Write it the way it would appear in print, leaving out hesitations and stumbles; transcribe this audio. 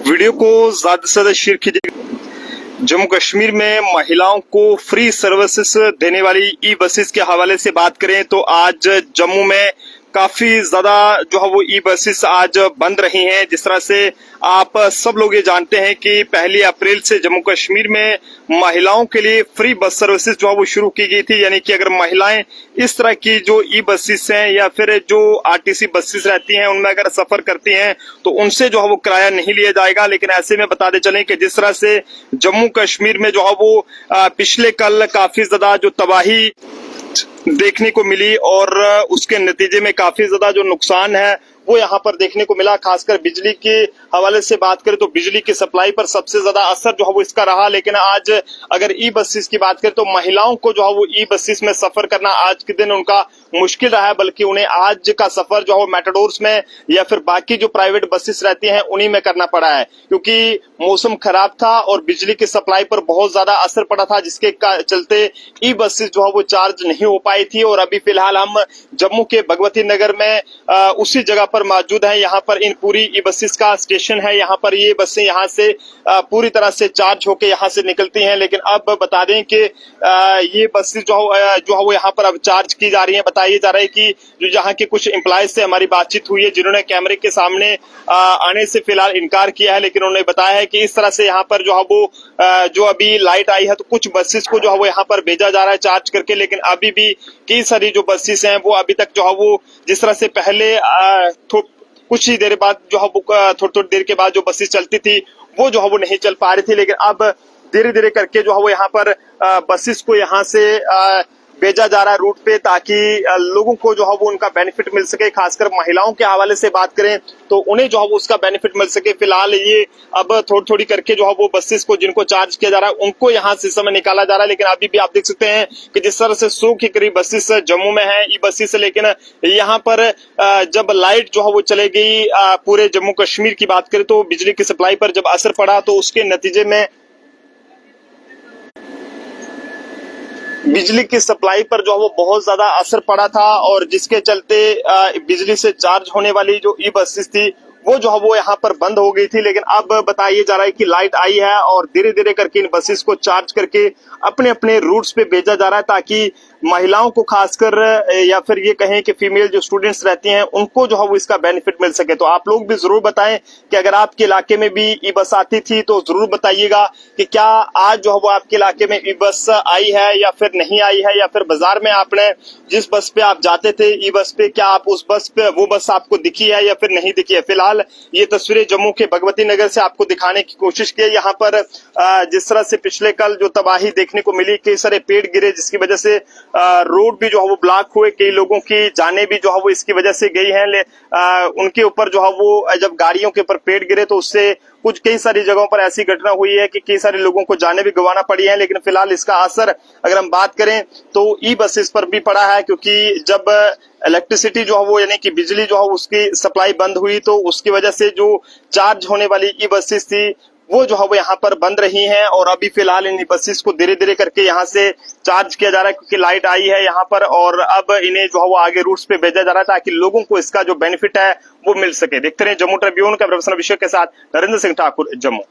Video को ज्यादा से ज्यादा शेयर कीजिए। जम्मू कश्मीर में महिलाओं को फ्री सर्विसेज देने वाली ई बसेस के हवाले से बात करें तो आज जम्मू में काफी ज्यादा जो है वो ई बसेस आज बंद रही हैं। जिस तरह से आप सब लोग ये जानते हैं कि 1 अप्रैल से जम्मू कश्मीर में महिलाओं के लिए फ्री बस सर्विसेज जो है वो शुरू की गई थी। यानी कि अगर महिलाएं इस तरह की जो ई बसेस हैं या फिर जो आरटीसी बसेस रहती हैं उनमें अगर सफर करती हैं तो उनसे जो है वो किराया नहीं लिया जाएगा। लेकिन ऐसे में बताते चलें कि जिस तरह से जम्मू कश्मीर में जो है वो पिछले कल काफी ज्यादा जो तबाही देखने को मिली और उसके नतीजे में काफी ज्यादा जो नुकसान है वो यहाँ पर देखने को मिला। खासकर बिजली के हवाले से बात करें तो बिजली की सप्लाई पर सबसे ज्यादा असर जो है वो इसका रहा। लेकिन आज अगर ई बसेस की बात करें तो महिलाओं को जो है वो ई बसेस में सफर करना आज के दिन उनका मुश्किल रहा है, बल्कि उन्हें आज का सफर जो है मेट्रोडोर्स में या फिर बाकी जो प्राइवेट बसेस रहती हैं उन्हीं में करना पड़ा है, क्योंकि मौसम खराब था और बिजली की सप्लाई पर बहुत ज्यादा असर पड़ा था, जिसके चलते ई बसेस जो है वो चार्ज नहीं हो पाई थी। और अभी फिलहाल हम जम्मू के भगवती नगर में उसी जगह पर मौजूद हैं। यहाँ पर इन पूरी ई बसेस का स्टेशन है। यहाँ पर ये बसें यहाँ से पूरी तरह से चार्ज होकर यहाँ से निकलती हैं। लेकिन अब बता दें कि ये बसेस जो है वो यहाँ पर अब चार्ज की जा रही हैं। बताया जा रहा है कि जो यहाँ के कुछ एम्प्लॉयज से हमारी बातचीत हुई है जिन्होंने कैमरे के सामने आने से फिलहाल इनकार किया है, लेकिन उन्होंने बताया है कि इस तरह से यहाँ पर जो है वो जो अभी लाइट आई है तो कुछ बसेस को जो है वो यहाँ पर भेजा जा रहा है चार्ज करके। लेकिन अभी भी कई सारी जो बसेस हैं वो अभी तक जो है वो जिस तरह से पहले कुछ ही देर बाद जो है वो थोड़ी देर के बाद जो बसेस चलती थी वो जो है वो नहीं चल पा रही थी। लेकिन अब धीरे धीरे करके जो है वो यहाँ पर बसेस को यहाँ से भेजा जा रहा है रूट पे, ताकि लोगों को जो है वो उनका बेनिफिट मिल सके। खासकर महिलाओं के हवाले से बात करें तो उन्हें जो है वो उसका बेनिफिट मिल सके। फिलहाल ये अब थोड़ी थोड़ी करके जो है वो बसेस को जिनको चार्ज किया जा रहा है उनको यहाँ से समय निकाला जा रहा है। लेकिन अभी भी आप देख सकते हैं कि जिस तरह से 100 के करीब बसेस जम्मू में है ई बसेस, लेकिन यहाँ पर जब लाइट जो है वो चले गई पूरे जम्मू कश्मीर की बात करें तो बिजली की सप्लाई पर जब असर पड़ा तो उसके नतीजे में बिजली की सप्लाई पर जो है वो बहुत ज्यादा असर पड़ा था और जिसके चलते बिजली से चार्ज होने वाली जो ई बसेस थी वो जो है वो यहाँ पर बंद हो गई थी। लेकिन अब बताया जा रहा है कि लाइट आई है और धीरे धीरे करके इन बसेस को चार्ज करके अपने अपने रूट्स पे भेजा जा रहा है, ताकि महिलाओं को खासकर या फिर ये कहें कि फीमेल जो स्टूडेंट्स रहती हैं उनको जो है वो इसका बेनिफिट मिल सके। तो आप लोग भी जरूर बताएं कि अगर आपके इलाके में भी ई बस आती थी तो जरूर बताइएगा कि क्या आज जो है वो आपके इलाके में ई बस आई है या फिर नहीं आई है, या फिर बाजार में आपने जिस बस पे आप जाते थे ई बस पे क्या आप उस बस पे वो बस आपको दिखी है या फिर नहीं दिखी है। फिलहाल ये तस्वीरें जम्मू के भगवती नगर से आपको दिखाने की कोशिश की है। यहाँ पर जिस तरह से पिछले कल जो तबाही देखने को मिली, कई सारे पेड़ गिरे जिसकी वजह से रोड भी जो है वो ब्लॉक हुए, कई लोगों की जाने भी जो है वो इसकी वजह से गई हैं। उनके ऊपर जो है वो जब गाड़ियों के ऊपर पेड़ गिरे तो उससे कुछ कई सारी जगहों पर ऐसी घटना हुई है कि कई सारे लोगों को जाने भी गंवाना पड़ी है। लेकिन फिलहाल इसका असर अगर हम बात करें तो ई बसेस पर भी पड़ा है, क्योंकि जब इलेक्ट्रिसिटी जो है वो यानी कि बिजली जो है उसकी सप्लाई बंद हुई तो उसकी वजह से जो चार्ज होने वाली ई बसेस थी वो जो है वो यहाँ पर बंद रही हैं। और अभी फिलहाल इन बसेस को धीरे धीरे करके यहाँ से चार्ज किया जा रहा है, क्योंकि लाइट आई है यहाँ पर और अब इन्हें जो है वो आगे रूट्स पे भेजा जा रहा है ताकि लोगों को इसका जो बेनिफिट है वो मिल सके। देखते रहे जम्मू ट्रिब्यून का प्रोफेसर विषय के साथ नरेंद्र सिंह ठाकुर, जम्मू।